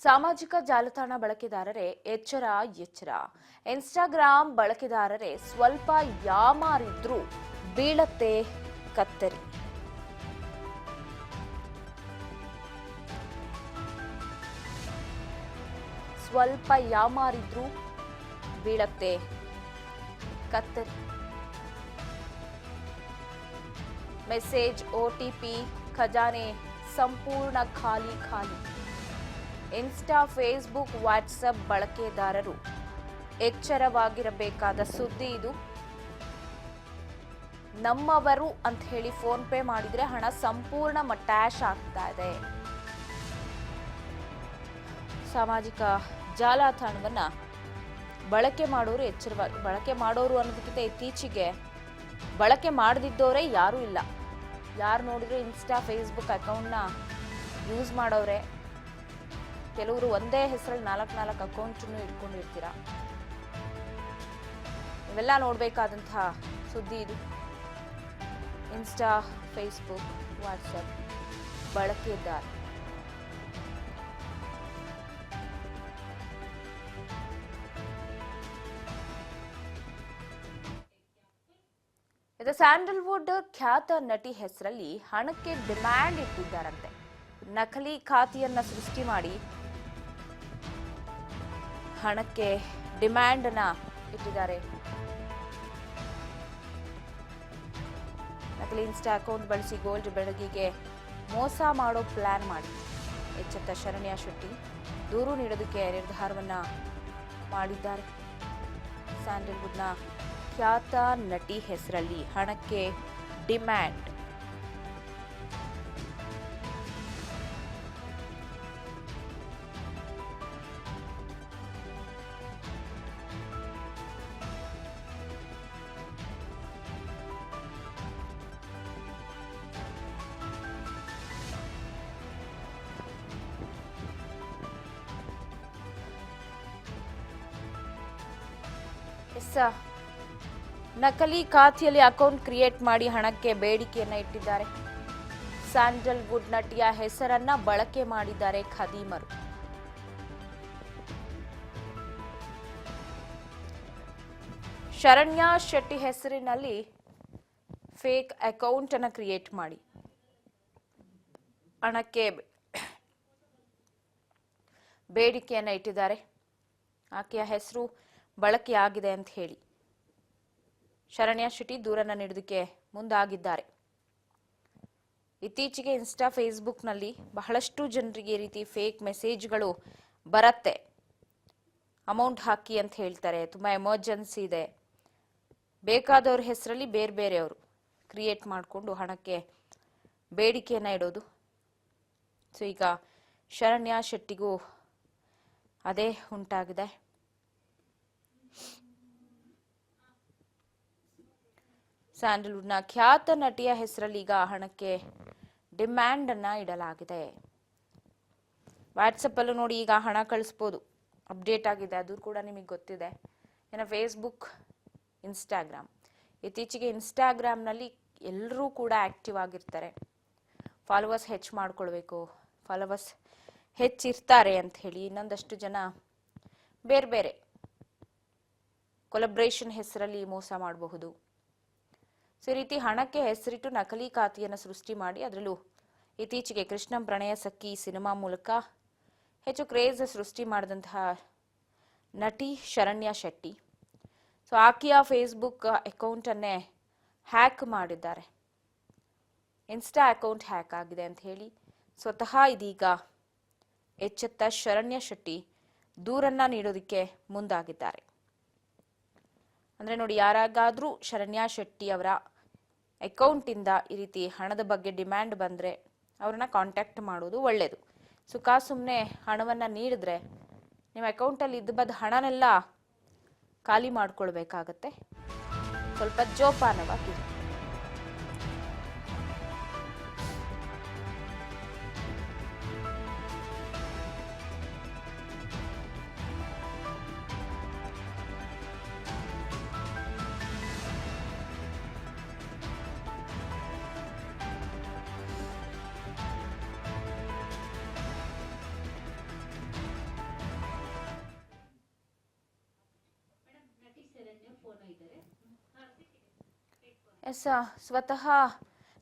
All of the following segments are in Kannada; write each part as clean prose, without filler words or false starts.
ಸಾಮಾಜಿಕ ಜಾಲತಾಣ ಬಳಕೆದಾರರೇ ಎಚ್ಚರ ಎಚ್ಚರ. ಇನ್ಸ್ಟಾಗ್ರಾಂ ಬಳಕೆದಾರರೇ ಸ್ವಲ್ಪ ಯಾಮಾರಿದ್ರೂ ಬೀಳತ್ತೆ ಕತ್ತರಿ. ಸ್ವಲ್ಪ ಯಾಮಾರಿದ್ರೂ ಬೀಳತ್ತೆ ಕತ್ತರಿ. ಮೆಸೇಜ್, OTP ಖಜಾನೆ ಸಂಪೂರ್ಣ ಖಾಲಿ ಖಾಲಿ. ಇನ್ಸ್ಟಾ, ಫೇಸ್ಬುಕ್, ವಾಟ್ಸಪ್ ಬಳಕೆದಾರರು ಎಚ್ಚರವಾಗಿರಬೇಕಾದ ಸುದ್ದಿ ಇದು. ನಮ್ಮವರು ಅಂತ ಹೇಳಿ ಫೋನ್ ಪೇ ಮಾಡಿದ್ರೆ ಹಣ ಸಂಪೂರ್ಣ ಮಟ್ಯಾಶ್ ಆಗ್ತಾ ಇದೆ. ಸಾಮಾಜಿಕ ಜಾಲತಾಣವನ್ನ ಬಳಕೆ ಮಾಡೋರು ಬಳಕೆ ಮಾಡೋರು ಅನ್ನೋದಕ್ಕಿಂತ ಇತ್ತೀಚೆಗೆ ಬಳಕೆ ಮಾಡದಿದ್ದವರೇ ಯಾರೂ ಇಲ್ಲ. ಯಾರು ನೋಡಿದ್ರು ಇನ್ಸ್ಟಾ, ಫೇಸ್ಬುಕ್ ಅಕೌಂಟ್ನ ಯೂಸ್ ಮಾಡೋರೆ. ಕೆಲವರು ಒಂದೇ ಹೆಸರಲ್ಲಿ 4 ಅಕೌಂಟನ್ನು ಇಟ್ಕೊಂಡಿರ್ತೀರ. ಇವೆಲ್ಲ ನೋಡಬೇಕಾದಂತಹ ಸುದ್ದಿ ಇದು. ಇನ್ಸ್ಟಾ, ಫೇಸ್ಬುಕ್, ವಾಟ್ಸಪ್ ಬಳಕೆದಾರ ಇದು ಸ್ಯಾಂಡಲ್ವುಡ್ ಖ್ಯಾತ ನಟಿ ಹೆಸರಲ್ಲಿ ಹಣಕ್ಕೆ ಡಿಮ್ಯಾಂಡ್ ಇಟ್ಟಿದ್ದಾರಂತೆ. ನಕಲಿ ಖಾತೆಯನ್ನ ಸೃಷ್ಟಿ ಮಾಡಿ ಹಣಕ್ಕೆ ಡಿಮ್ಯಾಂಡ್ ಅನ್ನ ಇಟ್ಟಿದ್ದಾರೆ. ನಕಲಿ ಇನ್ಸ್ಟಾ ಅಕೌಂಟ್ ಬಳಸಿ ಗೋಲ್ಡ್ ಬೆಳಗಿಗೆ ಮೋಸ ಮಾಡೋ ಪ್ಲಾನ್ ಮಾಡಿ ಎಚ್ಚೆತ್ತ ಶರಣ್ಯ ಶೆಟ್ಟಿ ದೂರು ನೀಡೋದಕ್ಕೆ ನಿರ್ಧಾರವನ್ನ ಮಾಡಿದ್ದಾರೆ. ಸ್ಯಾಂಡಲ್ವುಡ್ನ ಖ್ಯಾತ ನಟಿ ಹೆಸರಲ್ಲಿ ಹಣಕ್ಕೆ ಡಿಮ್ಯಾಂಡ್. ನಕಲಿ ಖಾತೆಯಲ್ಲಿ ಅಕೌಂಟ್ ಕ್ರಿಯೇಟ್ ಮಾಡಿ ಹಣಕ್ಕೆ ಬೇಡಿಕೆಯನ್ನ ಇಟ್ಟಿದ್ದಾರೆ. ಸ್ಯಾಂಡಲ್ವುಡ್ ನಟಿಯ ಹೆಸರನ್ನ ಬಳಕೆ ಮಾಡಿದ್ದಾರೆ ಖದೀಮರು. ಶರಣ್ಯ ಶೆಟ್ಟಿ ಹೆಸರಿನಲ್ಲಿ ಫೇಕ್ ಅಕೌಂಟ್ ಅನ್ನ ಕ್ರಿಯೇಟ್ ಮಾಡಿ ಹಣಕ್ಕೆ ಬೇಡಿಕೆಯನ್ನ ಇಟ್ಟಿದ್ದಾರೆ. ಆಕೆಯ ಹೆಸರು ಬಳಕೆಯಾಗಿದೆ ಅಂತ ಹೇಳಿ ಶರಣ್ಯ ಶೆಟ್ಟಿ ದೂರನ್ನ ನೀಡೋದಕ್ಕೆ ಮುಂದಾಗಿದ್ದಾರೆ. ಇತ್ತೀಚೆಗೆ ಇನ್ಸ್ಟಾ, ಫೇಸ್ಬುಕ್ನಲ್ಲಿ ಬಹಳಷ್ಟು ಜನರಿಗೆ ಈ ರೀತಿ ಫೇಕ್ ಮೆಸೇಜ್ಗಳು ಬರುತ್ತೆ. ಅಮೌಂಟ್ ಹಾಕಿ ಅಂತ ಹೇಳ್ತಾರೆ, ತುಂಬಾ ಎಮರ್ಜೆನ್ಸಿ ಇದೆ, ಬೇಕಾದವ್ರ ಹೆಸರಲ್ಲಿ ಬೇರೆ ಬೇರೆಯವರು ಕ್ರಿಯೇಟ್ ಮಾಡಿಕೊಂಡು ಹಣಕ್ಕೆ ಬೇಡಿಕೆಯನ್ನ ಇಡೋದು. ಸೊ ಈಗ ಶರಣ್ಯ ಶೆಟ್ಟಿಗೂ ಅದೇ ಉಂಟಾಗಿದೆ. ಸ್ಯಾಂಡಲ್ವುಡ್ನ ಖ್ಯಾತ ನಟಿಯ ಹೆಸರಲ್ಲಿ ಈಗ ಹಣಕ್ಕೆ ಡಿಮ್ಯಾಂಡ್ ಅನ್ನ ಇಡಲಾಗಿದೆ. ವಾಟ್ಸಪ್ ಅಲ್ಲೂ ನೋಡಿ ಈಗ ಹಣ ಕಳಿಸ್ಬೋದು, ಅಪ್ಡೇಟ್ ಆಗಿದೆ, ಅದು ಕೂಡ ನಿಮಗೆ ಗೊತ್ತಿದೆ. ಇನ್ನು ಫೇಸ್ಬುಕ್, ಇನ್ಸ್ಟಾಗ್ರಾಮ್, ಇತ್ತೀಚೆಗೆ ಇನ್ಸ್ಟಾಗ್ರಾಮ್ನಲ್ಲಿ ಎಲ್ಲರೂ ಕೂಡ ಆಕ್ಟಿವ್ ಆಗಿರ್ತಾರೆ. ಫಾಲೋವರ್ಸ್ ಹೆಚ್ಚು ಮಾಡ್ಕೊಳ್ಬೇಕು, ಫಾಲೋವರ್ಸ್ ಹೆಚ್ಚಿರ್ತಾರೆ ಅಂತ ಹೇಳಿ ಇನ್ನೊಂದಷ್ಟು ಜನ ಬೇರೆ ಬೇರೆ ಕೊಲಬ್ರೇಷನ್ ಹೆಸರಲ್ಲಿ ಮೋಸ ಮಾಡಬಹುದು. ಸೊ ಈ ರೀತಿ ಹಣಕ್ಕೆ ಹೆಸರಿಟ್ಟು ನಕಲಿ ಖಾತೆಯನ್ನು ಸೃಷ್ಟಿ ಮಾಡಿ ಅದರಲ್ಲೂ ಇತ್ತೀಚೆಗೆ ಕೃಷ್ಣಂ ಪ್ರಣಯ ಸಖಿ ಸಿನಿಮಾ ಮೂಲಕ ಹೆಚ್ಚು ಕ್ರೇಜ್ ಸೃಷ್ಟಿ ಮಾಡಿದಂತಹ ನಟಿ ಶರಣ್ಯ ಶೆಟ್ಟಿ. ಸೊ ಆಕೆಯ ಫೇಸ್ಬುಕ್ ಅಕೌಂಟ್ ಅನ್ನೇ ಹ್ಯಾಕ್ ಮಾಡಿದ್ದಾರೆ. ಇನ್ಸ್ಟಾ ಅಕೌಂಟ್ ಹ್ಯಾಕ್ ಆಗಿದೆ ಅಂತ ಹೇಳಿ ಸ್ವತಃ ಇದೀಗ ಎಚ್ಚೆತ್ತ ಶರಣ್ಯ ಶೆಟ್ಟಿ ದೂರನ್ನ ನೀಡೋದಕ್ಕೆ ಮುಂದಾಗಿದ್ದಾರೆ. ಅಂದ್ರೆ ನೋಡಿ, ಯಾರಿಗಾದ್ರೂ ಶರಣ್ಯ ಶೆಟ್ಟಿ ಅವರ ಅಕೌಂಟ್ ಇಂದ ಈ ರೀತಿ ಹಣದ ಬಗ್ಗೆ ಡಿಮ್ಯಾಂಡ್ ಬಂದ್ರೆ ಅವ್ರನ್ನ ಕಾಂಟ್ಯಾಕ್ಟ್ ಮಾಡೋದು ಒಳ್ಳೇದು. ಸುಮ್ಮನೆ ಹಣವನ್ನ ನೀಡಿದ್ರೆ ನಿಮ್ಮ ಅಕೌಂಟಲ್ಲಿ ಇದ್ದ ಹಣನೆಲ್ಲ ಖಾಲಿ ಮಾಡ್ಕೊಳ್ಬೇಕಾಗತ್ತೆ. ಸ್ವಲ್ಪ ಜೋಪಾನವಾಗಿ. ಎಸ್, ಸ್ವತಃ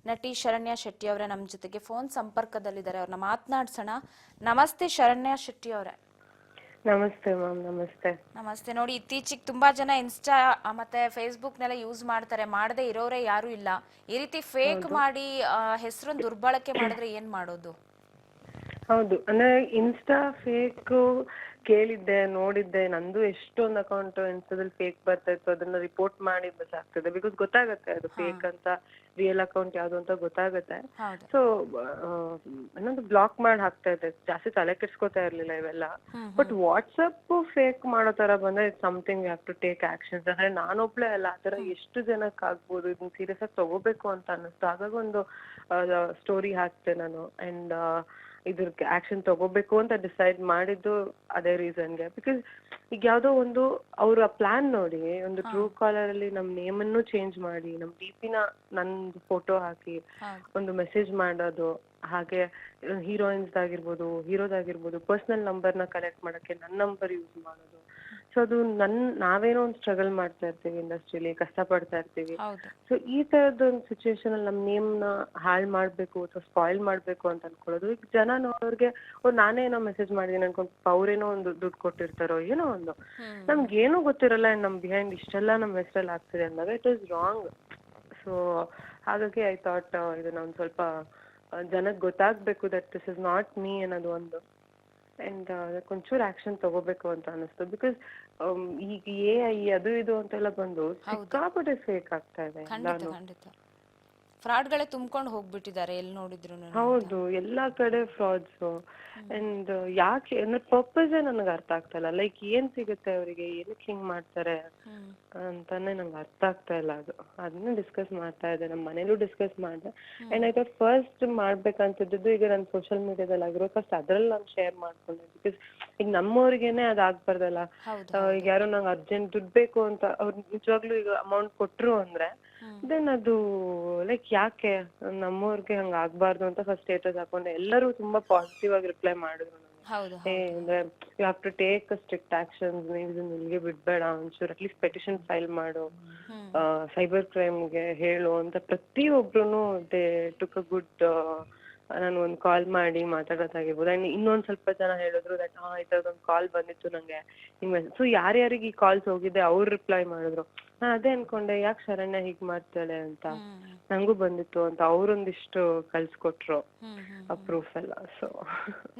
ನಟಿ ಶರಣ್ಯ ಶೆಟ್ಟಿ ಅವರ ನಮ್ಮ ಜೊತೆಗೆ ಫೋನ್ ಸಂಪರ್ಕದಲ್ಲಿದ್ದಾರೆ. ಅವ್ರನ್ನ ಮಾತನಾಡ್ಸೋಣ. ನಮಸ್ತೆ ಶರಣ್ಯ ಶೆಟ್ಟಿ ಅವರೇ. ನಮಸ್ತೆ ಮ್ಯಾಮ್. ನಮಸ್ತೆ. ನಮಸ್ತೆ. ನೋಡಿ, ಇತ್ತೀಚೆಗೆ ತುಂಬಾ ಜನ ಇನ್ಸ್ಟಾ ಮತ್ತೆ ಫೇಸ್ಬುಕ್ ನೆಲ್ಲ ಯೂಸ್ ಮಾಡ್ತಾರೆ, ಮಾಡದೇ ಇರೋರೇ ಯಾರು ಇಲ್ಲ. ಈ ರೀತಿ ಫೇಕ್ ಮಾಡಿ ಹೆಸರನ್ನು ದುರ್ಬಳಕೆ ಮಾಡಿದ್ರೆ ಏನ್ ಮಾಡೋದು? ಹೌದು, ಅಂದ್ರೆ ಇನ್ಸ್ಟಾ ಫೇಕ್ ಕೇಳಿದ್ದೆ, ನೋಡಿದ್ದೆ. ನಂದು ಎಷ್ಟೊಂದು ಅಕೌಂಟ್ ಇನ್ಸ್ಟಾದಲ್ಲಿ ಫೇಕ್ ಬರ್ತಾ ಇತ್ತು. ಅದನ್ನ ರಿಪೋರ್ಟ್ ಮಾಡಿ ಆಗ್ತದೆ. ಬಿಕಾಸ್ ಗೊತ್ತಾಗತ್ತೆ ಅದು ಫೇಕ್ ಅಂತ, ರಿಯಲ್ ಅಕೌಂಟ್ ಯಾವ್ದು ಅಂತ ಗೊತ್ತಾಗತ್ತೆ. ಸೊ ಇನ್ನೊಂದು ಬ್ಲಾಕ್ ಮಾಡಿ ಹಾಕ್ತಾ ಇದ್ದೆ. ಜಾಸ್ತಿ ತಲೆ ಕೆಡ್ಸ್ಕೊತಾ ಇರ್ಲಿಲ್ಲ ಇವೆಲ್ಲ. ಬಟ್ ವಾಟ್ಸಪ್ ಫೇಕ್ ಮಾಡೋ ತರ ಬಂದ್ರೆ it's something we have to take actions. ಅಂದ್ರೆ ನಾನೊಬ್ಳೆ ಅಲ್ಲ, ಆ ತರ ಎಷ್ಟು ಜನಕ್ಕೆ ಆಗ್ಬೋದು. ಇದನ್ನ ಸೀರಿಯಸ್ ಆಗಿ ತಗೋಬೇಕು ಅಂತ ಅನ್ನಿಸ್ತು. ಹಾಗಾಗಿ ಒಂದು ಸ್ಟೋರಿ ಹಾಕ್ತೆ ನಾನು. ಅಂಡ್ ಇದ್ರಕ್ಕೆ ಆಕ್ಷನ್ ತಗೋಬೇಕು ಅಂತ ಡಿಸೈಡ್ ಮಾಡಿದ್ದು ಅದೇ ರೀಸನ್ಗೆ. ಬಿಕಾಸ್ ಈಗ ಯಾವ್ದೋ ಒಂದು ಅವ್ರ ಪ್ಲಾನ್ ನೋಡಿ, ಒಂದು ಟ್ರೂ ಕಾಲರ್ ಅಲ್ಲಿ ನಮ್ ನೇಮ್ ಅನ್ನು ಚೇಂಜ್ ಮಾಡಿ, ನಮ್ ಡಿಪಿನ ನಂದು ಫೋಟೋ ಹಾಕಿ ಒಂದು ಮೆಸೇಜ್ ಮಾಡೋದು. ಹಾಗೆ ಹೀರೋಯಿನ್ಸ್ ಆಗಿರ್ಬೋದು, ಹೀರೋದಾಗಿರ್ಬೋದು, ಪರ್ಸನಲ್ ನಂಬರ್ನ ಕಲೆಕ್ಟ್ ಮಾಡಕ್ಕೆ ನನ್ನ ನಂಬರ್ ಯೂಸ್ ಮಾಡೋದು. ಸೊ ಅದು ನಾವೇನೋ ಒಂದು ಸ್ಟ್ರಗಲ್ ಮಾಡ್ತಾ ಇರ್ತೀವಿ, ಇಂಡಸ್ಟ್ರಿಲಿ ಕಷ್ಟ ಪಡ್ತಾ ಇರ್ತೀವಿ. ಸೊ ಈ ತರದ್ ಒಂದು ಸಿಚುವೇಶನ್ ಅಲ್ಲಿ ನಮ್ ನೇಮ್ ನ ಹಾಳ್ ಮಾಡ್ಬೇಕು ಅಥವಾ ಸ್ಪಾಯ್ಲ್ ಮಾಡ್ಬೇಕು ಅಂತ ಅನ್ಕೊಳ್ಳೋದು. ಈಗ ಜನ ನೋಡೋರ್ಗೆ ನಾನೇ ಏನೋ ಮೆಸೇಜ್ ಮಾಡಿದೀನಿ ಅನ್ಕೊಂಡು ಅವ್ರೇನೋ ಒಂದು ದುಡ್ಡು ಕೊಟ್ಟಿರ್ತಾರೋ ಏನೋ ಒಂದು, ನಮ್ಗೆ ಏನೂ ಗೊತ್ತಿರಲ್ಲ. ನಮ್ ಬಿಹೈಂಡ್ ಇಷ್ಟೆಲ್ಲ ನಮ್ ಹೆಸರಲ್ಲಿ ಆಗ್ತಿದೆ ಅಂದಾಗ ಇಟ್ ಇಸ್ ರಾಂಗ್. ಸೊ ಹಾಗಾಗಿ ಐ ಥಾಟ್ ಇದನ್ನ ಒಂದ್ ಸ್ವಲ್ಪ ಜನಕ್ಕೆ ಗೊತ್ತಾಗ್ಬೇಕು that this is not me ಅನ್ನೋದು ಒಂದು. ಅಂಡ್ ಅದಕ್ಕೊಂಚೂರು ಆಕ್ಷನ್ ತಗೋಬೇಕು ಅಂತ ಅನಿಸ್ತು. ಬಿಕಾಸ್ ಈಗ AI ಅದು ಇದು ಅಂತೆಲ್ಲ ಬಂದು ಸಿಕ್ಕಾಪಟ್ಟೆ ಫೇಕ್ ಆಗ್ತಾ ಇದೆ. ಫ್ರಾಡ್ಗಳೇ ತುಂಬ್ಕೊಂಡು ಹೋಗ್ಬಿಟ್ಟಿದ್ದಾರೆ ಎಲ್ಲಿ ನೋಡಿದ್ರು. ಹೌದು, ಎಲ್ಲಾ ಕಡೆ ಫ್ರಾಡ್ಸ್. ಅಂಡ್ ಯಾಕೆ ಅನ್ನೋದ್ ಪರ್ಪಸ್ ನನಗೆ ಅರ್ಥ ಆಗ್ತಾ ಇಲ್ಲ. ಲೈಕ್ ಏನ್ ಸಿಗುತ್ತೆ ಅವರಿಗೆ, ಏನಕ್ಕೆ ಹಿಂಗ್ ಮಾಡ್ತಾರೆ ಅಂತಾನೆ ನಂಗೆ ಅರ್ಥ ಆಗ್ತಾ ಇಲ್ಲ. ಅದನ್ನ ಡಿಸ್ಕಸ್ ಮಾಡ್ತಾ ಇದ್ದೆ, ನಮ್ಮ ಮನೇಲೂ ಡಿಸ್ಕಸ್ ಮಾಡಿದೆ. ಅಂಡ್ ಐ ಥಾಟ್ ಫಸ್ಟ್ ಮಾಡ್ಬೇಕಂತಿದ್ದು ಈಗ ನಾನು ಸೋಷಿಯಲ್ ಮೀಡಿಯಾದಲ್ಲಿ ಆಗಿರೋ ಫಸ್ಟ್ ಅದ್ರಲ್ಲಿ ನಾನು ಶೇರ್ ಮಾಡ್ಕೊಂಡೆ. ಬಿಕಾಸ್ ಈಗ ನಮ್ಮವ್ರಿಗೇನೆ ಅದಾಗ್ಬಾರ್ದಲ್ಲ. ಈಗ ಯಾರೋ ನಂಗೆ ಅರ್ಜೆಂಟ್ ದುಡ್ಡು ಬೇಕು ಅಂತ ಅವ್ರು ನಿಜವಾಗ್ಲೂ ಈಗ ಅಮೌಂಟ್ ಕೊಟ್ರು ಅಂದ್ರೆ ದೆನ್ ಅದು ಲೈಕ್ ಯಾಕೆ ನಮ್ಮವ್ರಿಗೆ ಹಂಗ ಆಗ್ಬಾರ್ದು ಅಂತ ಫಸ್ಟ್ ಸ್ಟೇಟಸ್ ಹಾಕೊಂಡೆ. ಎಲ್ಲರೂ ತುಂಬಾ ಪಾಸಿಟಿವ್ ಆಗಿ ರಿಪ್ಲೈ ಮಾಡಿದ್ರು ನನಗೆ. ಅಂದ್ರೆ you have to take strict actions, ನೀವು ಇದನ್ನ ನಿಲ್ಗೆ ಬಿಡ್ಬೇಡ, ಒಂಚೂರು ಅಟ್ಲೀಸ್ಟ್ ಪೆಟಿಷನ್ ಫೈಲ್ ಮಾಡು, ಸೈಬರ್ ಕ್ರೈಮ್ಗೆ ಹೇಳು ಅಂತ ಪ್ರತಿಯೊಬ್ರು ದೇ ಟುಕ್ ಅ ಗುಡ್. ನಾನು ಒಂದು ಕಾಲ್ ಮಾಡಿ ಮಾತಾಡೋದಾಗಿರ್ಬೋದು. ಅಂಡ್ ಇನ್ನೊಂದ್ ಸ್ವಲ್ಪ ಜನ ಹೇಳಿದ್ರು ದಟ್ ಈ ತರದೊಂದು ಕಾಲ್ ಬಂದಿತ್ತು ನಂಗೆ. ಸೊ ಯಾರ್ಯಾರಿಗೆ ಈ ಕಾಲ್ಸ್ ಹೋಗಿದೆ ಅವ್ರು ರಿಪ್ಲೈ ಮಾಡಿದ್ರು. ನಾನು ಅದೇ ಅನ್ಕೊಂಡೆ, ಯಾಕೆ ಶರಣ್ಯ ಹೀಗ್ ಮಾಡ್ತಾಳೆ ಅಂತ, ನಂಗೂ ಬಂದಿತ್ತು ಅಂತ ಅವ್ರೊಂದಿಷ್ಟು ಕಳ್ಸ್ಕೊಟ್ರು ಆ ಪ್ರೂಫ್ ಎಲ್ಲ. ಸೊ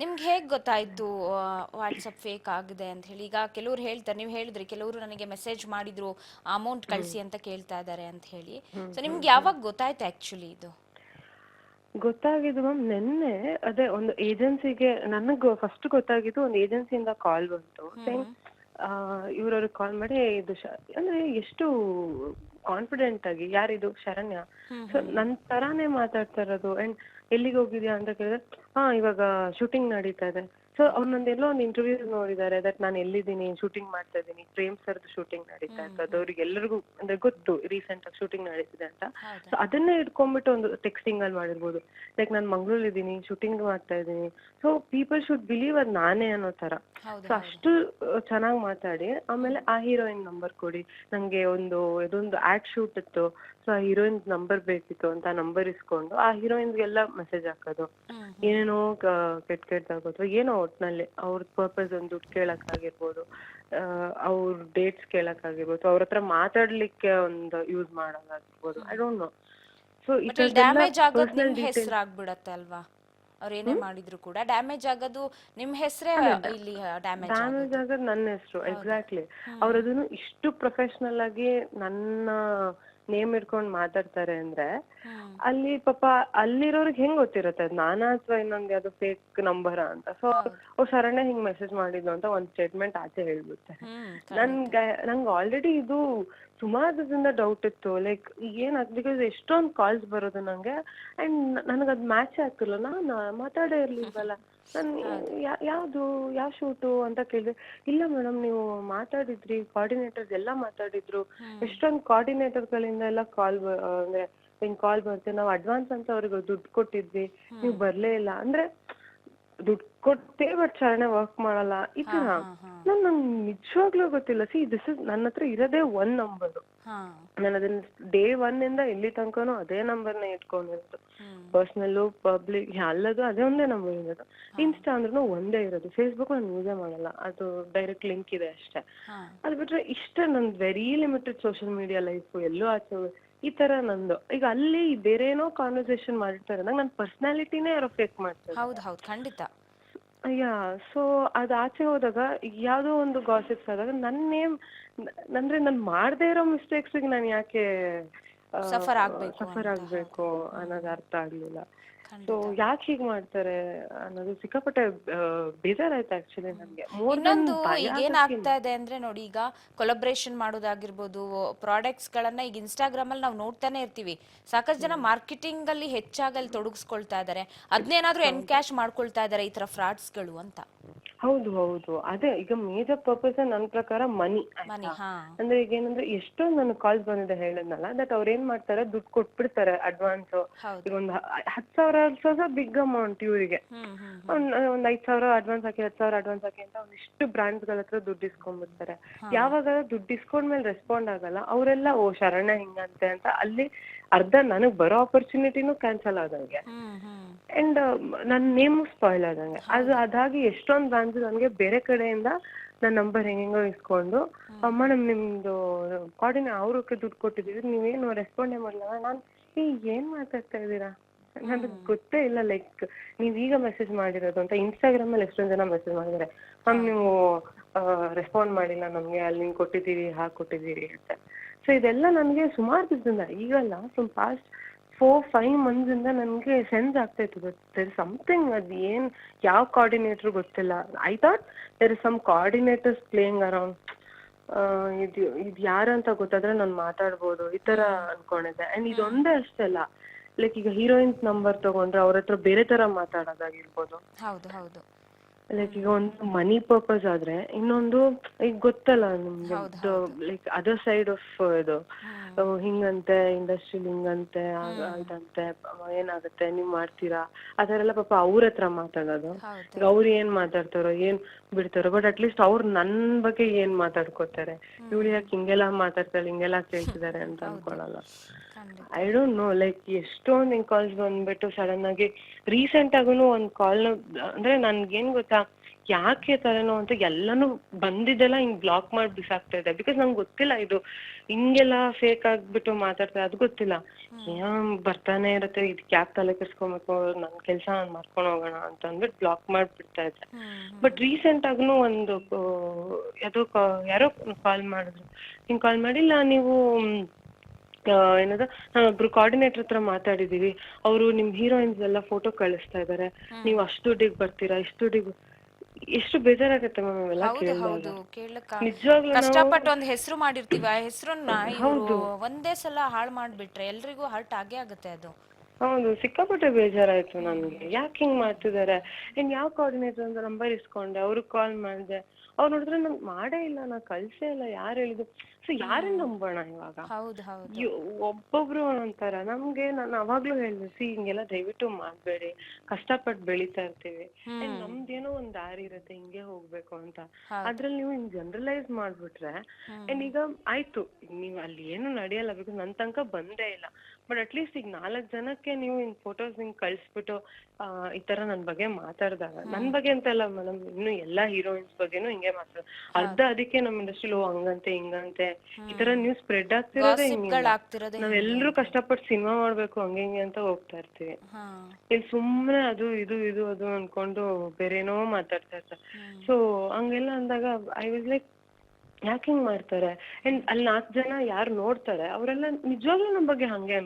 ನಿಮ್ಗೆ ಹೇಗ್ ಗೊತ್ತಾಯ್ತು ವಾಟ್ಸಪ್ ಫೇಕ್ ಆಗಿದೆ ಅಂತ ಹೇಳಿ? ಈಗ ಕೆಲವ್ರು ಹೇಳ್ತಾರೆ, ನೀವು ಹೇಳಿದ್ರಿ ಕೆಲವರು ನನಗೆ ಮೆಸೇಜ್ ಮಾಡಿದ್ರು ಅಮೌಂಟ್ ಕಳ್ಸಿ ಅಂತ ಕೇಳ್ತಾ ಇದಾರೆ ಅಂತ ಹೇಳಿ. ಸೊ ನಿಮ್ಗೆ ಯಾವಾಗ ಗೊತ್ತಾಯ್ತು ಆಕ್ಚುಲಿ ಇದು? ಗೊತ್ತಾಗಿದ್ದು ಮ್ಯಾಮ್ ನೆನ್ನೆ. ಅದೇ ಒಂದು ಏಜೆನ್ಸಿಗೆ ನನಗ್ ಫಸ್ಟ್ ಗೊತ್ತಾಗಿದ್ದು, ಒಂದು ಏಜೆನ್ಸಿಯಿಂದ ಕಾಲ್ ಬಂತು. ಇವ್ರವ್ರಿಗೆ ಕಾಲ್ ಮಾಡಿ ಇದು ಅಂದ್ರೆ ಎಷ್ಟು ಕಾನ್ಫಿಡೆಂಟ್ ಆಗಿ, ಯಾರಿದು ಶರಣ್ಯ, ಸೊ ನನ್ ತರಾನೇ ಮಾತಾಡ್ತಾ ಇರೋದು. ಅಂಡ್ ಎಲ್ಲಿಗೆ ಹೋಗಿದ್ಯಾ ಅಂತ ಕೇಳಿದ್ರೆ, ಇವಾಗ ಶೂಟಿಂಗ್ ನಡೀತಾ ಇದೆ. ಸೊ ಅವ್ರನ್ನೊಂದೆಲ್ಲೋ ಒಂದು ಇಂಟರ್ವ್ಯೂ ನೋಡಿದ್ದಾರೆ ದಟ್ ನಾನು ಎಲ್ಲಿದ್ದೀನಿ, ಶೂಟಿಂಗ್ ಮಾಡ್ತಾ ಇದ್ದೀನಿ, ಪ್ರೇಮ್ ಸರ್ದು ಶೂಟಿಂಗ್ ನಡೀತಾ ಇತ್ತು. ಅವ್ರಿಗೆ ಎಲ್ಲರಿಗೂ ಅಂದ್ರೆ ಗೊತ್ತು ರೀಸೆಂಟ್ ಆಗಿ ಶೂಟಿಂಗ್ ನಡೀತಿದೆ ಅಂತ. ಸೊ ಅದನ್ನೇ ಇಟ್ಕೊಂಡ್ಬಿಟ್ಟು ಒಂದು ಟೆಕ್ಸ್ಟಿಂಗ್ ಅಲ್ಲಿ ಮಾಡಿರ್ಬೋದು. ಲೈಕ್ ನಾನು ಮಂಗ್ಳೂರ್ ಇದ್ದೀನಿ, ಶೂಟಿಂಗ್ ಮಾಡ್ತಾ ಇದ್ದೀನಿ, ಸೊ ಪೀಪಲ್ ಶುಡ್ ಬಿಲೀವ್ ಅದ್ ನಾನೇ ಅನ್ನೋ ತರ. ಸೊ ಅಷ್ಟು ಚೆನ್ನಾಗಿ ಮಾತಾಡಿ ಆಮೇಲೆ ಆ ಹೀರೋಯಿನ್ ನಂಬರ್ ಕೊಡಿ, ನಂಗೆ ಇದೊಂದು ಆಡ್ ಶೂಟ್ ಇತ್ತು, ಸೊ ಆ ಹೀರೋಯಿನ್ ನಂಬರ್ ಬೇಕಿತ್ತು ಅಂತ ನಂಬರ್ ಇಸ್ಕೊಂಡು ಆ ಹೀರೋಯಿನ್ಸ್ಗೆಲ್ಲ ಮೆಸೇಜ್ ಹಾಕೋದು. ಏನೇನೋ ಕೆಟ್ಟದಾಗೋದು ಏನೋ ಒಟ್ನಲ್ಲಿ ಅವ್ರ ಪರ್ಪಸ್ ಒಂದು ದುಡ್ಡು ಕೇಳಕ್ ಆಗಿರ್ಬೋದು, ಅವ್ರ ಡೇಟ್ಸ್ ಕೇಳಕ್ ಆಗಿರ್ಬೋದು, ಅವ್ರ ಹತ್ರ ಮಾತಾಡ್ಲಿಕ್ಕೆ ಒಂದು ಯೂಸ್ ಮಾಡೋದಾಗಿರ್ಬೋದು. I don't know. So damage ಆಗೋದು ನಿಮ್ ಹೆಸರು ಆಗ್ಬಿಡತ್ತೆ ಅಲ್ವಾ? ಅವ್ರ ಏನೇ ಮಾಡಿದ್ರು ಕೂಡ ಡ್ಯಾಮೇಜ್ ಆಗೋದು ನಿಮ್ ಹೆಸರೇ. ಇಲ್ಲಿ ಡ್ಯಾಮೇಜ್ ಆಗೋದು ನನ್ನ ಹೆಸರು. ಎಕ್ಸಾಕ್ಟ್ಲಿ. ಅವ್ರ ಅದನ್ನು ಇಷ್ಟು ಪ್ರೊಫೆಷನಲ್ ಆಗಿ ನನ್ನ ನೇಮ್ ಇಟ್ಕೊಂಡ್ ಮಾತಾಡ್ತಾರೆ ಅಂದ್ರೆ ಅಲ್ಲಿ ಪಾಪ ಅಲ್ಲಿರೋರ್ಗೆ ಹೆಂಗ್ ಗೊತ್ತಿರುತ್ತೆ ಅದ್ ನಾನಾ ಅಥವಾ ಇನ್ನೊಂದ್ ಯಾವ್ದೋ ಫೇಕ್ ನಂಬರ ಅಂತ. ಸೊ ಅವ್ರು ಶರಣ್ಯ ಹಿಂಗ್ ಮೆಸೇಜ್ ಮಾಡಿದ್ಲು ಅಂತ ಒಂದ್ ಸ್ಟೇಟ್ಮೆಂಟ್ ಆಚೆ ಹೇಳ್ಬಿಡ್ತಾರೆ. ನಂಗೆ ಆಲ್ರೆಡಿ ಇದು ಸುಮಾರು ದಿವಸದಿಂದ ಡೌಟ್ ಇತ್ತು. ಲೈಕ್ ಏನಾದ್ ಬಿಕಾಸ್ ಎಷ್ಟೊಂದ್ ಕಾಲ್ಸ್ ಬರೋದು ನಂಗೆ. ಅಂಡ್ ನನಗದ್ ಮ್ಯಾಚ್ ಆಗ್ತಿಲ್ಲ. ನಾನು ಮಾತಾಡೇ ಇರ್ಲಿಲ್ವಲ್ಲ. ಯಾವ ಶೂಟು ಅಂತ ಕೇಳಿದ್ರೆ, ಇಲ್ಲ ಮೇಡಮ್ ನೀವು ಮಾತಾಡಿದ್ರಿ, ಕೋಆರ್ಡಿನೇಟರ್ಸ್ ಎಲ್ಲ ಮಾತಾಡಿದ್ರು, ಎಷ್ಟೊಂದು ಕೋಆರ್ಡಿನೇಟರ್ ಗಳಿಂದ ಎಲ್ಲ ಕಾಲ್ ಅಂದ್ರೆ ಹಿಂಗ್ ಕಾಲ್ ಬರ್ತೇವೆ, ನಾವು ಅಡ್ವಾನ್ಸ್ ಅಂತ ಅವ್ರಿಗೆ ದುಡ್ಡು ಕೊಟ್ಟಿದ್ವಿ, ನೀವು ಬರ್ಲೇ ಇಲ್ಲ ಅಂದ್ರೆ ದುಡ್ಡು ಕೊಟ್ಟೆ ಬಟ್ ಚರಣ ವರ್ಕ್ ಮಾಡಲ್ಲ ಈ ತರ. ನಂಗೆ ನಿಜವಾಗ್ಲೂ ಗೊತ್ತಿಲ್ಲ. ದಿಸ್ ಇಸ್ ನನ್ನ ಹತ್ರ ಇರೋದೇ 1 ನಂಬರ್. ನಾನು ಅದನ್ನ ಡೇ 1 ಇಂದ ಇಲ್ಲಿ ತನಕನೂ ಅದೇ ನಂಬರ್ನ ಇಟ್ಕೊಂಡಿರೋದು. ಪರ್ಸನಲ್ ಪಬ್ಲಿಕ್ ಎಲ್ಲದು ಅದೇ ಒಂದೇ ನಂಬರ್ ಇರೋದು. ಇನ್ಸ್ಟಾ ಅಂದ್ರೂ ಒಂದೇ ಇರೋದು. ಫೇಸ್ಬುಕ್ ನಾನು ಯೂಸೇ ಮಾಡಲ್ಲ, ಅದು ಡೈರೆಕ್ಟ್ ಲಿಂಕ್ ಇದೆ ಅಷ್ಟೇ. ಅದು ಬಿಟ್ರೆ ಇಷ್ಟ ನಂದು very limited social media life. ಎಲ್ಲೂ ಆಚೆ ಈ ತರ ನಂದು. ಈಗ ಅಲ್ಲಿ ಬೇರೆ ಏನೋ ಕಾನ್ವರ್ಸೇಷನ್ ಮಾಡಿರ್ತಾರೆ ಅಂದಾಗ ನನ್ನ ಪರ್ಸನಾಲಿಟಿನೇ ಯಾರೋ ಫೇಕ್ ಮಾಡ್ತಾರೆ. ಹೌದು ಖಂಡಿತ. ಸೊ ಅದ್ ಆಚೆ ಹೋದಾಗ ಯಾವ್ದೋ ಒಂದು ಗಾಸಿಪ್ಸ್ ಆದಾಗ ನನ್ನ ನೇಮ್ ಅಂದ್ರೆ ನಾನು ಮಾಡದೇ ಇರೋ ಮಿಸ್ಟೇಕ್ಸ್ ನಾನು ಯಾಕೆ ಸಫರ್ ಆಗ್ಬೇಕು ಅನ್ನೋದು ಅರ್ಥ ಆಗ್ಲಿಲ್ಲ. ಸೊ ಯಾಕೆ ಹೀಗ್ ಮಾಡ್ತಾರೆ ಅನ್ನೋದು ಸಿಕ್ಕಾಪಟ್ಟೆ ಬೇಜಾರಾಯ್ತು ಆಕ್ಚುಲಿ ನನ್ಗೆ. ಇನ್ನೊಂದು ಈಗೇನಾಗ್ತಾ ಇದೆ ಅಂದ್ರೆ ನೋಡಿ, ಈಗ ಕೊಲಬ್ರೇಷನ್ ಮಾಡೋದಾಗಿರ್ಬೋದು, ಪ್ರಾಡಕ್ಟ್ಸ್ ಗಳನ್ನ ಈಗ ಇನ್ಸ್ಟಾಗ್ರಾಮ್ ಅಲ್ಲಿ ನಾವು ನೋಡ್ತಾನೆ ಇರ್ತೀವಿ. ಸಾಕಷ್ಟು ಜನ ಮಾರ್ಕೆಟಿಂಗ್ ಅಲ್ಲಿ ಹೆಚ್ಚಾಗಿ ಅಲ್ಲಿ ತೊಡಗಿಸ್ಕೊಳ್ತಾ ಇದಾರೆ. ಅದನ್ನೇನಾದ್ರೂ ಎನ್ಕ್ಯಾಶ್ ಮಾಡ್ಕೊಳ್ತಾ ಇದಾರೆ ಈ ತರ ಫ್ರಾಡ್ಸ್ ಗಳು ಅಂತ. ಹೌದು ಅದೇ ಈಗ ಮೇಜರ್ ಪರ್ಪಸ್ ನನ್ನ ಪ್ರಕಾರ ಮನಿ. ಅಂದ್ರೆ ಈಗ ಏನಂದ್ರೆ ಎಷ್ಟೊಂದು ನನಗೆ ಕಾಲ್ಸ್ ಬಂದಿದೆ ಹೇಳಿದ್ನಲ್ಲ, ದಟ್ ಅವ್ರ ಏನ್ ಮಾಡ್ತಾರೆ, ದುಡ್ಡು ಕೊಟ್ಬಿಡ್ತಾರೆ ಅಡ್ವಾನ್ಸ್. ಈಗ ಒಂದು 10,000 ಬಿಗ್ ಅಮೌಂಟ್ ಇವರಿಗೆ. ಒಂದ್ 5,000 ಅಡ್ವಾನ್ಸ್ ಹಾಕಿ 10,000 ಅಡ್ವಾನ್ಸ್ ಹಾಕಿ ಅಂತ ಒಂದಿಷ್ಟು ಬ್ರಾಂಡ್ಸ್ ಗಳ ಹತ್ರ ದುಡ್ಡು ಇಸ್ಕೊಂಡ್ಬಿಡ್ತಾರೆ. ಯಾವಾಗ ದುಡ್ಡು ಇಸ್ಕೊಂಡ್ಮೇಲೆ ರೆಸ್ಪಾಂಡ್ ಆಗಲ್ಲ ಅವರೆಲ್ಲ, ಓ ಶರಣ್ಯ ಹಿಂಗಂತೆ ಅಂತ ಅಲ್ಲಿ ಅರ್ಧ ನನಗ್ ಬರೋ ಆಪರ್ಚುನಿಟಿನೂ ಕ್ಯಾನ್ಸಲ್ ಆದಂಗೆ ಅಂಡ್ ನನ್ನ ನೇಮು ಸ್ಪಾಯ್ಲ್ ಆದಂಗೆ. ಅದಾಗಿ ಎಷ್ಟೊಂದು ಬ್ರಾಂಚ್ ನನಗೆ ಬೇರೆ ಕಡೆಯಿಂದ ನನ್ನ ನಂಬರ್ ಹೆಂಗೋ ಇಸ್ಕೊಂಡು, ಅಮ್ಮ ನಿಮ್ದು ಅವ್ರಕ್ಕೆ ದುಡ್ಡು ಕೊಟ್ಟಿದ್ದೀವಿ, ನೀವೇನು ರೆಸ್ಪಾಂಡೇ ಮಾಡಲ್ಲ. ನಾನು ಏನ್ ಮಾತಾಡ್ತಾ ಇದ್ದೀರಾ, ನನಗೆ ಗೊತ್ತೇ ಇಲ್ಲ. ಲೈಕ್ ನೀವೀಗ ಮೆಸೇಜ್ ಮಾಡಿರೋದು ಅಂತ ಇನ್ಸ್ಟಾಗ್ರಾಮ್ ಅಲ್ಲಿ ಎಷ್ಟೊಂದು ಜನ ಮೆಸೇಜ್ ಮಾಡಿದ್ದಾರೆ, ಮ್ಯಾಮ್ ನೀವು ರೆಸ್ಪಾಂಡ್ ಮಾಡಿಲ್ಲ ನಮ್ಗೆ, ಅಲ್ಲಿ ನೀವು ಕೊಟ್ಟಿದ್ದೀರಿ ಕೊಟ್ಟಿದ್ದೀರಿ ಅಂತ. ಸೊ ಇದೆಲ್ಲ ನನಗೆ ಸುಮಾರು ದಿವಸದಿಂದ, ಈಗಲ್ಲ ಪಾಸ್ಟ್ 4-5 months ಇಂದ ನನಗೆ ಸೆನ್ಸ್ ಆಗ್ತಾ ಇತ್ತು. ದೇರ್ ಇಸ್ ಸಮಥಿಂಗ್, ಅದು ಏನ್ ಯಾವ ಕೋಆರ್ಡಿನೇಟರ್ ಗೊತ್ತಿಲ್ಲ. I thought there is some coordinators playing around. ಇದು ಯಾರಂತ ಗೊತ್ತಾದ್ರೆ ನಾನು ಮಾತಾಡ್ಬೋದು ಈ ತರ ಅನ್ಕೊಂಡಿದ್ದೆ. ಅಂಡ್ ಇದೊಂದೇ ಅಷ್ಟೇ ಅಲ್ಲ, ಲೈಕ್ ಈಗ ಹೀರೋಯಿನ್ಸ್ ನಂಬರ್ ತಗೊಂಡ್ರೆ ಅವ್ರ ಹತ್ರ ಬೇರೆ ತರ ಮಾತಾಡೋದಾಗಿರ್ಬೋದು. ಲೈಕ್ ಈಗ ಒಂದು ಮನಿ ಪರ್ಪಸ್ ಆದ್ರೆ, ಇನ್ನೊಂದು ಈಗ ಗೊತ್ತಲ್ಲ ನಿಮ್ಗೆ, ಲೈಕ್ ಅದರ್ ಸೈಡ್ ಆಫ್ ಇದು ಹಿಂಗಂತೆ ಇಂಡಸ್ಟ್ರಿಲ್ ಹಿಂಗಂತೆ ಇದಂತೆ ಏನಾಗುತ್ತೆ ನೀವ್ ಮಾಡ್ತೀರಾ ಆ ತರ ಎಲ್ಲ ಪಾಪ ಅವ್ರ ಹತ್ರ ಮಾತಾಡೋದು. ಈಗ ಅವ್ರು ಏನ್ ಮಾತಾಡ್ತಾರೋ ಏನ್ ಬಿಡ್ತಾರೋ, ಬಟ್ ಅಟ್ಲೀಸ್ಟ್ ಅವ್ರು ನನ್ ಬಗ್ಗೆ ಏನ್ ಮಾತಾಡ್ಕೋತಾರೆ, ಇವಳು ಯಾಕೆ ಹಿಂಗೆಲ್ಲ ಮಾತಾಡ್ತಾಳೆ, ಹಿಂಗೆಲ್ಲ ಕೇಳ್ತಿದಾರೆ ಅಂತ ಅನ್ಕೊಳಲ್ಲ. ಐ ಡೋಂಟ್ ನೋ, ಲೈಕ್ ಎಷ್ಟೊಂದು ಹಿಂಗ್ ಕಾಲ್ಸ್ ಬಂದ್ಬಿಟ್ಟು ಸಡನ್ ಆಗಿ. ರೀಸೆಂಟ್ ಆಗೂ ಒಂದ್ ಕಾಲ್, ಅಂದ್ರೆ ನನ್ಗೇನ್ ಗೊತ್ತಾ, ಯಾಕೆ ತಲೆನೋ ಅಂತ ಎಲ್ಲಾನು ಬಂದಿದ್ದೆಲ್ಲ ಹಿಂಗ್ ಬ್ಲಾಕ್ ಮಾಡಿ ಬಿಸಾಕ್ತಾ ಇದೆ. ಬಿಕಾಸ್ ನಂಗೆ ಗೊತ್ತಿಲ್ಲ ಇದು ಹಿಂಗೆಲ್ಲ ಫೇಕ್ ಆಗ್ಬಿಟ್ಟು ಮಾತಾಡ್ತಾರೆ, ಅದು ಗೊತ್ತಿಲ್ಲ. ಏನ್ ಬರ್ತಾನೆ ಇರತ್ತೆ, ಇದಕ್ಕೆ ಯಾಕೆ ತಲೆ ಕೆಡ್ಸ್ಕೊಬೇಕು, ನನ್ ಕೆಲ್ಸ ನಾನ್ ಮಾಡ್ಕೊಂಡು ಹೋಗೋಣ ಅಂತ ಅಂದ್ಬಿಟ್ಟು ಬ್ಲಾಕ್ ಮಾಡ್ಬಿಡ್ತಾ ಇದ್ದೆ. ಬಟ್ ರೀಸೆಂಟ್ ಆಗೂ ಒಂದು ಯಾರೋ ಕಾಲ್ ಮಾಡಿದ್ರು. ಹಿಂಗ್ ಕಾಲ್ ಮಾಡಿಲ್ಲ ನೀವು ಏನದ, ನಾವೊಬ್ರು ಕೋಆರ್ಡಿನೇಟರ್ ಹತ್ರ ಮಾತಾಡಿದೀವಿ, ಅವರು ನಿಮ್ ಹೀರೋಯಿನ್ಸ್ ಎಲ್ಲ ಫೋಟೋ ಕಳಿಸ್ತಾ ಇದಾರೆ, ನೀವು ಅಷ್ಟು ದುಡ್ಡಿಗೆ ಬರ್ತೀರಾ, ಇಷ್ಟು ದುಡ್ಡಿಗೆ. ಎಷ್ಟು ಬೇಜಾರಾಗತ್ತೆ ಮ್ಯಾಮ್ ಅವೆಲ್ಲ ಕೇಳಿದಾಗ. ನಿಜವಾಗ್ಲೂ ಕಷ್ಟಪಟ್ಟು ಒಂದ್ ಹೆಸರು ಮಾಡಿರ್ತೀವಿ, ಆ ಹೆಸರನ್ನ ಇವ್ರು ಒಂದೇ ಸಲ ಹಾಳು ಮಾಡ್ಬಿಟ್ರೆ ಎಲ್ರಿಗೂ ಹರ್ಟ್ ಆಗೇ ಆಗುತ್ತೆ ಅದು. ಹೌದು, ಸಿಕ್ಕಾಪಟ್ಟೆ ಬೇಜಾರಾಯ್ತು ನನ್ಗೆ. ಯಾಕೆ ಹಿಂಗ್ ಮಾಡ್ತಿದಾರೆ. ಇನ್ ಯಾವ ಕೋಆರ್ಡಿನೇಟರ್ ಅಂತ ನಂಬರ್ ಇಸ್ಕೊಂಡೆ, ಅವ್ರಿಗೆ ಕಾಲ್ ಮಾಡಿದೆ, ಅವ್ರು ನೋಡಿದ್ರೆ ನಂಗೆ ಮಾಡೇ ಇಲ್ಲ, ನಾ ಕಳ್ಸೇ ಇಲ್ಲ, ಯಾರು ಹೇಳಿದ್ರು. ಸೊ ಯಾರನ್ನ ನಂಬೋಣ ಇವಾಗ. ಒಬ್ಬೊಬ್ರು ಅಂತಾರ. ನಮ್ಗೆ ನಾನು ಅವಾಗ್ಲೂ ಹೇಳಿದೆ, ಹಿಂಗೆಲ್ಲ ದಯವಿಟ್ಟು ಮಾಡ್ಬೇಡಿ, ಕಷ್ಟಪಟ್ಟು ಬೆಳಿತಾ ಇರ್ತೀವಿ, ನಮ್ದೇನೋ ಒಂದ್ ದಾರಿ ಇರತ್ತೆ, ಹಿಂಗೆ ಹೋಗ್ಬೇಕು ಅಂತ. ಅದ್ರಲ್ಲಿ ನೀವು ಹಿಂಗ್ ಜನರಲೈಸ್ ಮಾಡ್ಬಿಟ್ರೆ, ಅಂಡ್ ಈಗ ಆಯ್ತು ನೀವ್ ಅಲ್ಲಿ ಏನು ನಡೆಯಲ್ಲ, ಬಿಕಾಸ್ ನನ್ ತನಕ ಬಂದೇ ಇಲ್ಲ. ಬಟ್ ಅಟ್ಲೀಸ್ಟ್ ಈಗ 4 ಜನಕ್ಕೆ ನೀವು ಹಿಂಗ್ ಫೋಟೋಸ್ ಹಿಂಗ್ ಕಳ್ಸ್ಬಿಟ್ಟು ಈ ತರ ನನ್ ಬಗ್ಗೆ ಮಾತಾಡ್ದಾಗ, ನನ್ ಬಗ್ಗೆ ಅಂತ ಅಲ್ಲ ಮೇಡಮ್, ಇನ್ನು ಎಲ್ಲಾ ಹೀರೋಯಿನ್ಸ್ ಬಗ್ಗೆನು ಹಿಂಗೆ ಮಾತಾಡ ಅರ್ಧ. ಅದಕ್ಕೆ ನಮ್ ಇಂಡಸ್ಟ್ರಿಲಿ ಹಂಗಂತೆ ಹಿಂಗಂತೆ ಈ ತರ ನ್ಯೂಸ್ ಸ್ಪ್ರೆಡ್ ಆಗ್ತಿರೋದೇ ಹಿಂಗೆ. ನಾವೆಲ್ಲರೂ ಕಷ್ಟಪಟ್ಟು ಸಿನಿಮಾ ಮಾಡ್ಬೇಕು ಹಂಗೆ ಹಿಂಗೆ ಅಂತ ಹೋಗ್ತಾ ಇರ್ತೀವಿ, ಇಲ್ಲಿ ಸುಮ್ನೆ ಅದು ಇದು ಇದು ಅದು ಅನ್ಕೊಂಡು ಬೇರೇನೋ ಮಾತಾಡ್ತಾ ಇರ್ತಾರೆ. ಸೊ ಹಂಗೆಲ್ಲ ಅಂದಾಗ ಐ ವಾಸ್ ಲೈಕ್, ಯಾಕೆ ಹಿಂಗ್ ಮಾಡ್ತಾರೆ. ಅಂಡ್ ಅಲ್ಲಿ 4 ಜನ ಯಾರು ನೋಡ್ತಾರೆ ಅವರೆಲ್ಲ ನಿಜವಾಗ್ಲೂ ನಮ್ ಬಗ್ಗೆ ಹಂಗೆ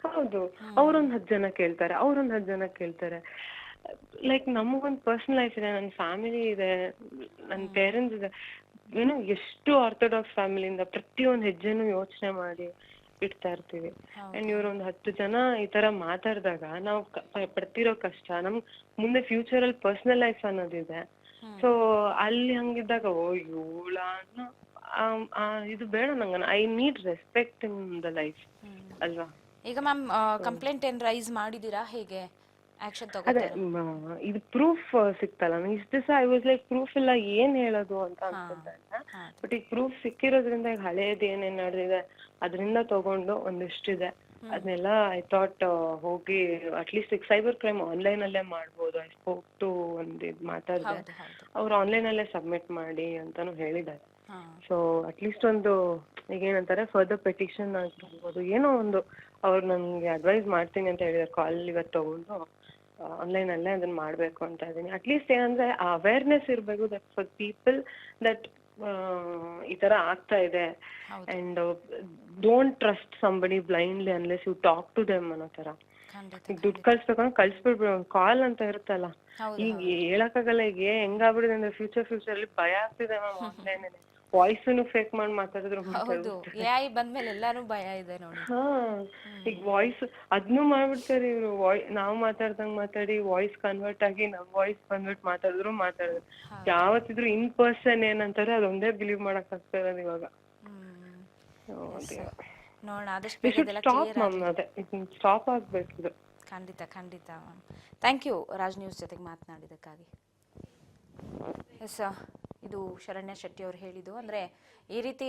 ಹೌದು. ಅವ್ರೊಂದ್ 10 ಜನ ಕೇಳ್ತಾರೆ, ಅವ್ರೊಂದ್ 10 ಜನ ಕೇಳ್ತಾರೆ. ಲೈಕ್ ನಮಗೊಂದ್ ಪರ್ಸನಲ್ ಲೈಫ್ ಇದೆ, ನನ್ ಫ್ಯಾಮಿಲಿ ಇದೆ, ನನ್ ಪೇರೆಂಟ್ಸ್ ಇದೆ. ಏನೋ ಎಷ್ಟು ಆರ್ಥೋಡಾಕ್ಸ್ ಫ್ಯಾಮಿಲಿಯಿಂದ ಪ್ರತಿಯೊಂದ್ ಹೆಜ್ಜೆನೂ ಯೋಚನೆ ಮಾಡಿ ಇಡ್ತಾ ಇರ್ತೀವಿ. ಅಂಡ್ ಇವ್ರೊಂದ್ 10 ಜನ ಈ ತರ ಮಾತಾಡ್ದಾಗ ನಾವು ಪಡ್ತಿರೋ ಕಷ್ಟ, ನಮ್ ಮುಂದೆ ಫ್ಯೂಚರ್ ಅಲ್ಲಿ ಪರ್ಸನಲ್ ಲೈಫ್ ಅನ್ನೋದಿದೆ. ಸೊ ಅಲ್ಲಿ ಹಂಗಿದ್ದಾಗ ಇವಳ ಇದು ಬೇಡ ನಂಗೆ. I need respect in the life ಅಲ್ವಾ. ಈಗ ಮ್ಯಾಮ್ ಕಂಪ್ಲೇಂಟ್ ಏನ್ ರೈಸ್ ಮಾಡಿದೀರಾ, ಹೇಗೆ ಆಕ್ಷನ್ ಅದೇ ತಗೋತಾರೆ? ಇದು ಪ್ರೂಫ್ ಸಿಕ್ತಲ್ಲ, ಇಷ್ಟ ದಿವಸ ಐ ವಾಸ್ ಲೈಕ್ ಪ್ರೂಫ್ ಇಲ್ಲ ಏನ್ ಹೇಳೋದು ಅಂತ ಅನ್ಕೊಂಡೆ. ಬಟ್ ಈಗ ಪ್ರೂಫ್ ಸಿಕ್ಕಿರೋದ್ರಿಂದ ಈಗ ಹಳೇದು ಏನೇನ್ ನಡೆದಿದೆ ಅದರಿಂದ ತಗೊಂಡು ಒಂದಿಷ್ಟಿದೆ ಅದನ್ನೆಲ್ಲ ಐ ಥಾಟ್ ಹೋಗಿ ಅಟ್ಲೀಸ್ಟ್ ಈಗ ಸೈಬರ್ ಕ್ರೈಮ್ ಆನ್ಲೈನ್ ಅಲ್ಲೇ ಮಾಡ್ಬೋದು. ಐ ಸ್ಪೋಕ್ ಟು ಮಾತಾಡಿದೆ, ಅವ್ರು ಆನ್ಲೈನ್ ಅಲ್ಲೇ ಸಬ್ಮಿಟ್ ಮಾಡಿ ಅಂತಾನು ಹೇಳಿದ್ದಾರೆ. ಸೊ ಅಟ್ಲೀಸ್ಟ್ ಒಂದು ಈಗ ಏನಂತಾರೆ ಫರ್ದರ್ ಪೆಟಿಷನ್ ಆಗಿರ್ಬೋದು, ಏನೋ ಒಂದು ಅವ್ರು ನನ್ಗೆ ಅಡ್ವೈಸ್ ಮಾಡ್ತೀನಿ ಅಂತ ಹೇಳಿದಾರೆ. ಕಾಲ್ ಇವತ್ತು ತಗೊಂಡು ಆನ್ಲೈನ್ ಅಲ್ಲೇ ಅದನ್ನ ಮಾಡ್ಬೇಕು ಅಂತ ಇದೀನಿ. ಅಟ್ಲೀಸ್ಟ್ ಏನಂದ್ರೆ ಅವೇರ್ನೆಸ್ ಇರ್ಬೇಕು ದಟ್ ಫಾರ್ ಪೀಪಲ್ ದಟ್ ಈ ತರ ಆಗ್ತಾ ಇದೆ and don't trust somebody blindly unless you talk to them ಅನ್ನೋ ತರ. ಈಗ ದುಡ್ಡು ಕಳ್ಸ್ಬೇಕಂದ್ರೆ ಕಳ್ಸ್ಬಿಡ್ಬಿಡು, ಕಾಲ್ ಅಂತ ಇರುತ್ತಲ್ಲ. ಈಗ ಹೇಳಕ್ಕಾಗಲ್ಲ, ಈಗ ಹೆಂಗಾಗ್ಬಿಡಿದೆ ಅಂದ್ರೆ ಫ್ಯೂಚರ್ ಅಲ್ಲಿ ಭಯ ಆಗ್ತಿದೆ ಮ್ಯಾಮ್. ಆನ್ಲೈನ್ ವಾಯ್ಸನ್ನು ಫೇಕ್ ಮಾಡಿ ಮಾತಾಡಿದ್ರು AI ಬಂದ್ಮೇಲೆ ಎಲ್ಲಾನು ಭಯ ಇದೆ ನೋಡಿ. ಈಗ ವಾಯ್ಸ್ ಅದ್ನು ಮಾಡ್ಬಿಡ್ತಾರೆ ಇವ್ರು. ನಾವು ಮಾತಾಡ್ದಂಗ್ ಮಾತಾಡಿ ವಾಯ್ಸ್ ಕನ್ವರ್ಟ್ ಆಗಿ ನಮ್ ವಾಯ್ಸ್ ಬಂದ್ಬಿಟ್ಟು ಮಾತಾಡಿದ್ರು ಯಾವತ್ತಿದ್ರು ಇನ್ ಪರ್ಸನ್ ಏನಂತಾರೆ ಅದೊಂದೇ ಬಿಲೀವ್ ಮಾಡಕ್ ಆಗ್ತಾ ಇರೋದು ಇವಾಗ. ನೋಡೋಣ ಆದಷ್ಟು ಬೇಗ ಇದೆಲ್ಲ ಕ್ಲಿಯರ್ ಆಗಲಿ. ಅದೇ ಸ್ಟಾಪ್ ಆಗ್ಬೇಕಿದು. ಖಂಡಿತ ma'am. Thank you Raj News ಜೊತೆಗೆ ಮಾತನಾಡಿದ್ದಕ್ಕಾಗಿ. ಎಸ್, ಇದು ಶರಣ್ಯ ಶೆಟ್ಟಿ ಅವರು ಹೇಳಿದ್ದು. ಅಂದರೆ ಈ ರೀತಿ